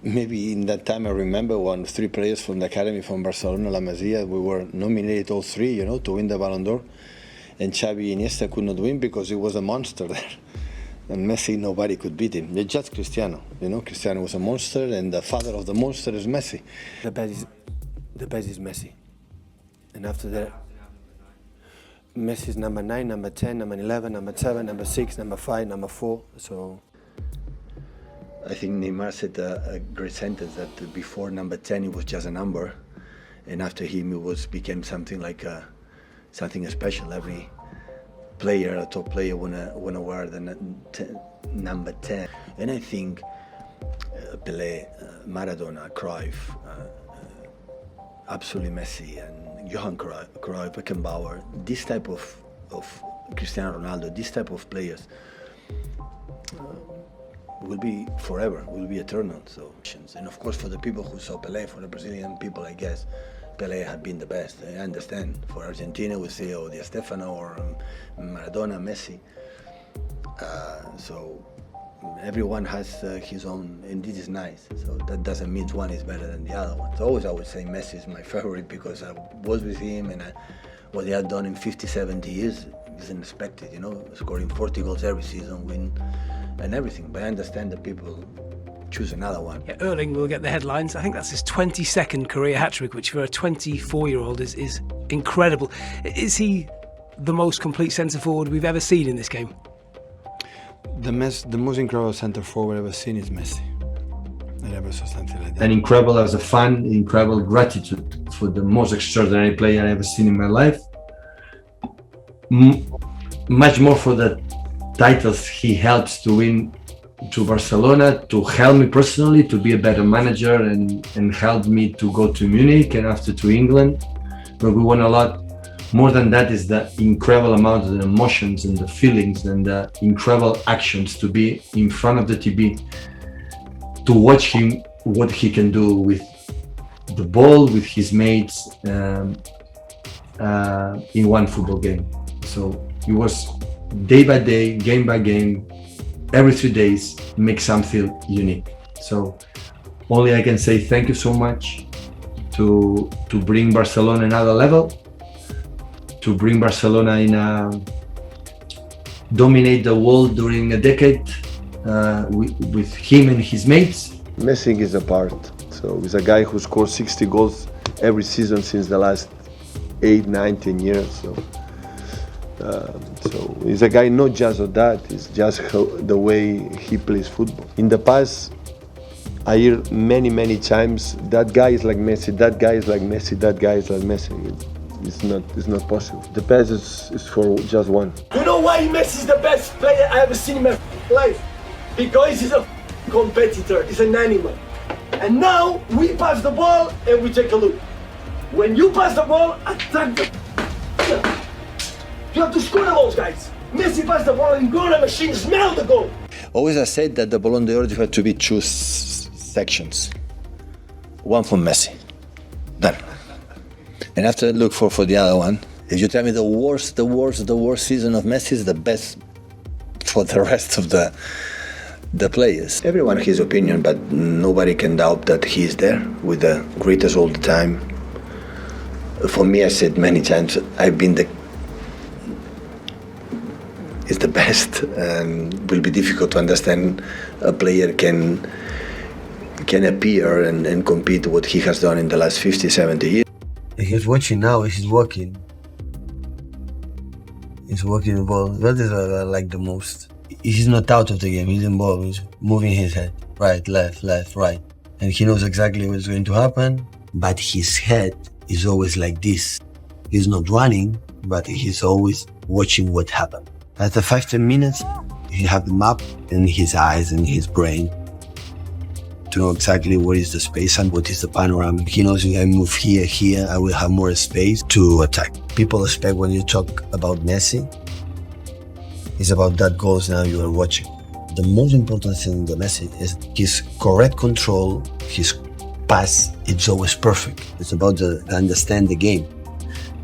Maybe in that time I remember three players from the academy from Barcelona, La Masia, we were nominated all three, to win the Ballon d'Or. And Xavi Iniesta could not win because he was a monster there. And Messi, nobody could beat him. They just Cristiano, Cristiano was a monster, and the father of the monster is Messi. The best is Messi. And after that, Messi is number 9, number 10, number 11, number 7, number 6, number 5, number 4. So I think Neymar said a great sentence that before number 10 he was just a number, and after him it became something like something special. Every player, a top player, wanna wear the number 10. And I think Pelé, Maradona, Cruyff, absolutely Messi, and Johan Cruyff, Beckenbauer, this type of Cristiano Ronaldo, this type of players will be forever, will be eternal. So, and of course, for the people who saw Pelé, for the Brazilian people, I guess Pelé had been the best. I understand. For Argentina, we say, Di Stefano or Maradona, Messi. So everyone has his own, and this is nice. So that doesn't mean one is better than the other one. So always I would say Messi is my favorite because I was with him, and what he had done in 50, 70 years is unexpected, scoring 40 goals every season, win and everything. But I understand that people choose another one. Yeah, Erling will get the headlines. I think that's his 22nd career hat-trick, which for a 24-year-old is incredible. Is he the most complete centre-forward we've ever seen in this game? The most incredible centre forward I've ever seen is Messi. I never saw something like that. And incredible as a fan, incredible gratitude for the most extraordinary player I've ever seen in my life. Much more for the titles he helps to win to Barcelona, to help me personally to be a better manager, and help me to go to Munich and after to England, where we won a lot. More than that is the incredible amount of the emotions and the feelings and the incredible actions to be in front of the TV, to watch him, what he can do with the ball, with his mates in one football game. So it was day by day, game by game, every 3 days, make something unique. So only I can say thank you so much to bring Barcelona another level, to bring Barcelona dominate the world during a decade with him and his mates. Messi is a part. So he's a guy who scores 60 goals every season since the last 8, 9, 10 years. So he's a guy not just of that, it's just the way he plays football. In the past, I hear many times, that guy is like Messi, that guy is like Messi, that guy is like Messi. It's not possible. The best is for just one. You know why Messi is the best player I ever seen in my life? Because he's a competitor, he's an animal. And now we pass the ball and we take a look. When you pass the ball, attack the... You have to score the goals, guys. Messi passed the ball and goal, the machine smell the goal. Always I said that the Ballon d'Or had to be two sections. One for Messi, done. And after look for the other one. If you tell me the worst season of Messi is the best for the rest of the players. Everyone has his opinion, but nobody can doubt that he is there with the greatest all the time. For me, I said many times, I've been is the best, and will be difficult to understand a player can appear and compete what he has done in the last 50, 70 years. He's watching now, he's walking. He's walking the ball. That is what I like the most. He's not out of the game, he's involved. He's moving his head. Right, left, right. And he knows exactly what's going to happen. But his head is always like this. He's not running, but he's always watching what happened. After 5-10 minutes, he have the map in his eyes and his brain to know exactly what is the space and what is the panorama. He knows if I move here, I will have more space to attack. People expect when you talk about Messi, it's about that goals now you are watching. The most important thing in the Messi is his correct control, his pass, it's always perfect. It's about the understand the game.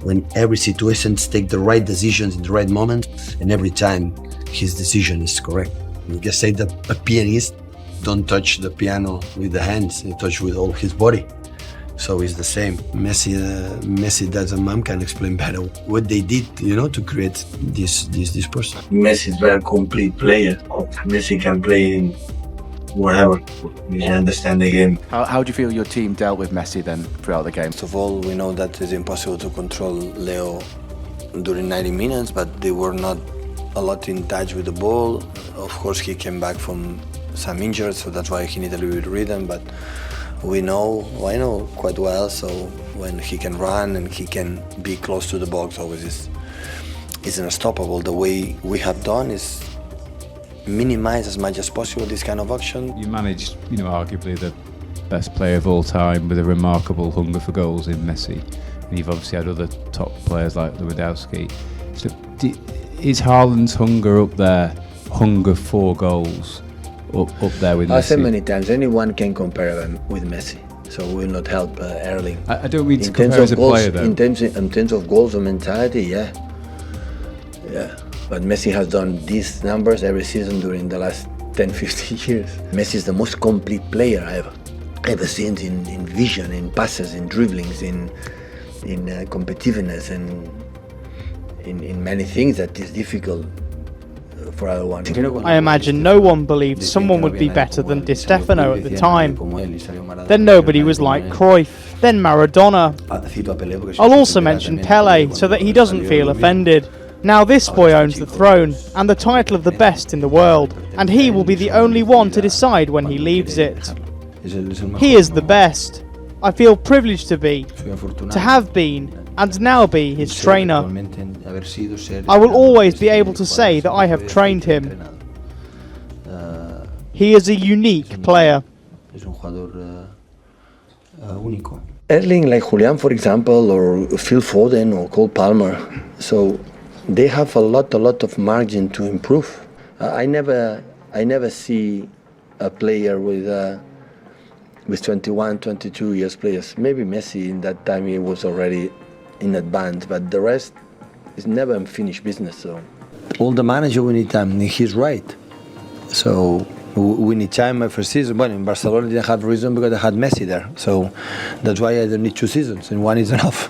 When every situation take the right decisions in the right moment, and every time his decision is correct. You can say that a pianist don't touch the piano with the hands, he touch with all his body. So it's the same. Messi that a mom can explain better what they did, to create this person. Messi is a very complete player. Messi can play in wherever. He can understand the game. How do you feel your team dealt with Messi then throughout the game? First of all, we know that it's impossible to control Leo during 90 minutes, but they were not a lot in touch with the ball. Of course, he came back from some injuries, so that's why he needed a little bit of rhythm, but I know quite well, so when he can run and he can be close to the box, always is unstoppable. The way we have done is minimize as much as possible this kind of action. You managed, arguably the best player of all time with a remarkable hunger for goals in Messi, and you've obviously had other top players like Lewandowski. So is Haaland's hunger up there, hunger for goals, up there with Messi? I said many times, anyone can compare them with Messi, so we will not help Erling. I don't mean to compare as a player though. In terms of goals or mentality, yeah. But Messi has done these numbers every season during the last 10-15 years. Messi is the most complete player I ever seen in vision, in passes, in dribblings, in competitiveness, and in many things that is difficult for other one. I imagine no one believed someone would be better than Di Stefano at the time. Then nobody was like Cruyff, then Maradona. I'll also mention Pele so that he doesn't feel offended. Now this boy owns the throne and the title of the best in the world, and he will be the only one to decide when he leaves it. He is the best. I feel privileged to have been, and now be his trainer. I will always be able to say that I have trained him. He is a unique player. Erling, like Julian, for example, or Phil Foden or Cole Palmer, so they have a lot of margin to improve. I never see a player with 21, 22 years players. Maybe Messi in that time he was already in advance, but the rest is never unfinished business. So all the manager we need time, he's right. So we need time for season. Well, in Barcelona didn't have reason because they had Messi there. So that's why I don't need 2 seasons, and 1 is enough.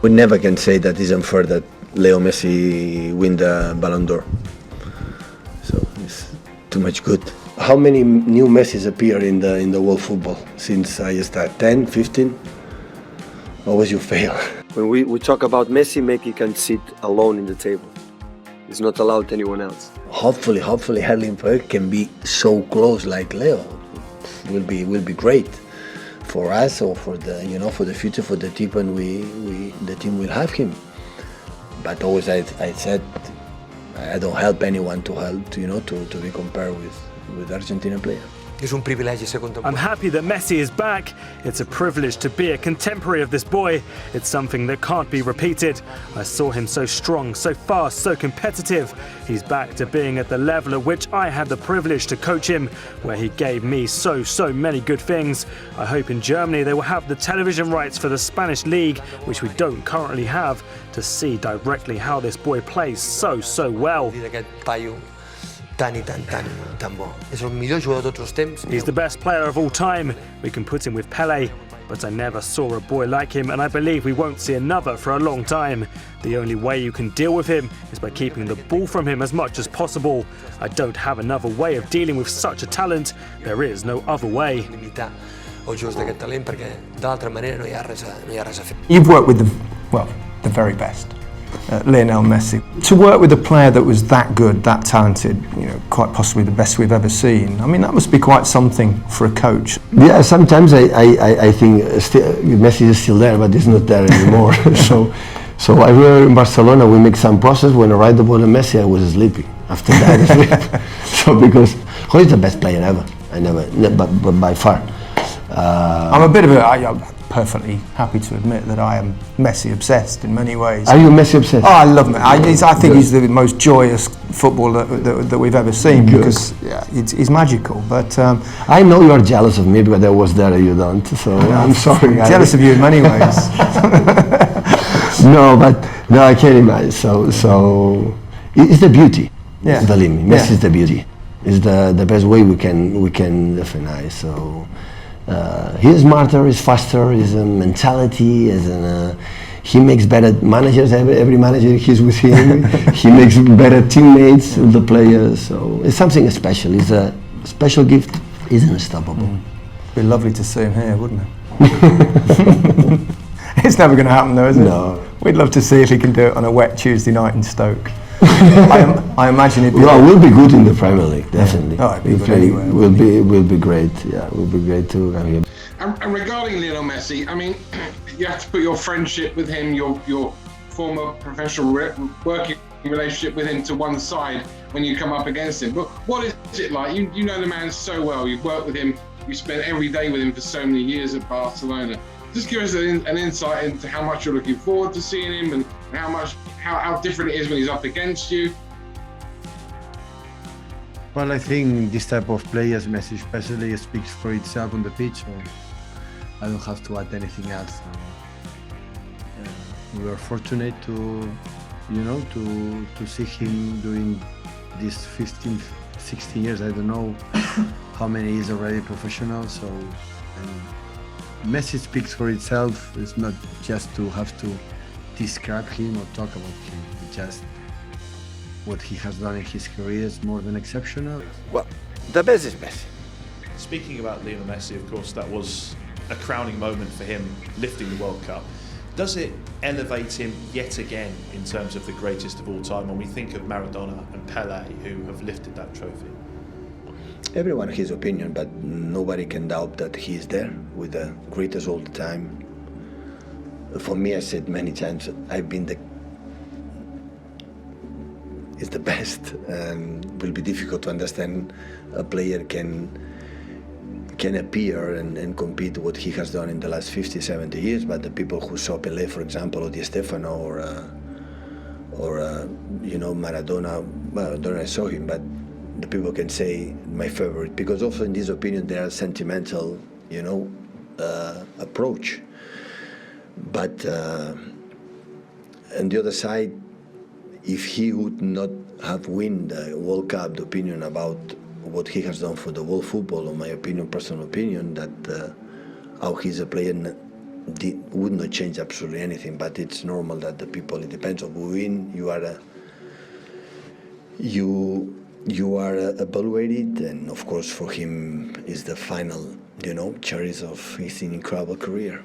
We never can say that it's unfair that Leo Messi win the Ballon d'Or. So it's too much good. How many new Messis appear in the world football since I started? 10, 15? Always you fail. When we talk about Messi, Messi can sit alone in the table. He's not allowed anyone else. Hopefully Erling can be so close like Leo. Will be great for us, or for the for the future, for the team when the team will have him. But always I said I don't help anyone to be compared with Argentina player. I'm happy that Messi is back. It's a privilege to be a contemporary of this boy. It's something that can't be repeated. I saw him so strong, so fast, so competitive. He's back to being at the level at which I had the privilege to coach him, where he gave me so many good things. I hope in Germany they will have the television rights for the Spanish league, which we don't currently have, to see directly how this boy plays so well. He's the best player of all time. We can put him with Pele, but I never saw a boy like him, and I believe we won't see another for a long time. The only way you can deal with him is by keeping the ball from him as much as possible. I don't have another way of dealing with such a talent. There is no other way. You've worked with the very best. Lionel Messi. To work with a player that was that good, that talented, quite possibly the best we've ever seen, I mean, that must be quite something for a coach. Yeah, sometimes I think Messi is still there, but he's not there anymore. So I remember in Barcelona we make some process. When I ride the ball to Messi, I was sleeping. After that, I sleep. So because he's the best player ever. But by far. I'm a bit of a. Perfectly happy to admit that I am Messi obsessed in many ways. Are you Messi obsessed? Oh, I love Messi. I think he's the most joyous footballer that we've ever seen. Good. Because he's magical. But I know you are jealous of me because I was there and you don't. So I'm sorry. I'm jealous of you in many ways. No, I can't imagine. So it's the beauty. Yeah. Believe me, Messi is the beauty. is the best way we can define. So he's smarter, he's faster, his mentality, he makes better managers. Every manager he's with him, he makes better teammates, the players. So it's something special. It's a special gift. He's unstoppable. It'd be lovely to see him here, wouldn't it? It's never going to happen though, is it? No. We'd love to see if he can do it on a wet Tuesday night in Stoke. I imagine it'd be... Well, we'll be good in the Premier League, definitely. Yeah. Oh, it'd be good anywhere. We'll be great. Yeah, we'll be great to have him. And regarding Lionel Messi, I mean, you have to put your friendship with him, your former professional working relationship with him to one side when you come up against him. But what is it like? You know the man so well. You've worked with him. You spent every day with him for so many years at Barcelona. Just give us an insight into how much you're looking forward to seeing him and how different it is when he's up against you. Well, I think this type of players, Messi especially, speaks for itself on the pitch. So I don't have to add anything else. We are fortunate to see him during these 15, 16 years. I don't know how many he's already professional. So Messi speaks for itself. It's not just to have to describe him or talk about him. It's just what he has done in his career is more than exceptional. Well, the best is Messi. Speaking about Lionel Messi, of course, that was a crowning moment for him, lifting the World Cup. Does it elevate him yet again in terms of the greatest of all time when we think of Maradona and Pelé, who have lifted that trophy? Everyone has his opinion, but nobody can doubt that he is there with the greatest all the time. For me, I said many times, I've been is the best, and will be difficult to understand a player can appear and compete what he has done in the last 50, 70 years. But the people who saw Pelé, for example, or Di Stefano, or Maradona, well, I don't know, I saw him, but the people can say my favorite, because also in this opinion there are sentimental, approach. But on the other side, if he would not have won the World Cup, the opinion about what he has done for the world football, or my opinion, personal opinion, that how he's a player would not change absolutely anything. But it's normal that the people, it depends on who win. You are evaluated, and of course for him is the final, cherries of his incredible career.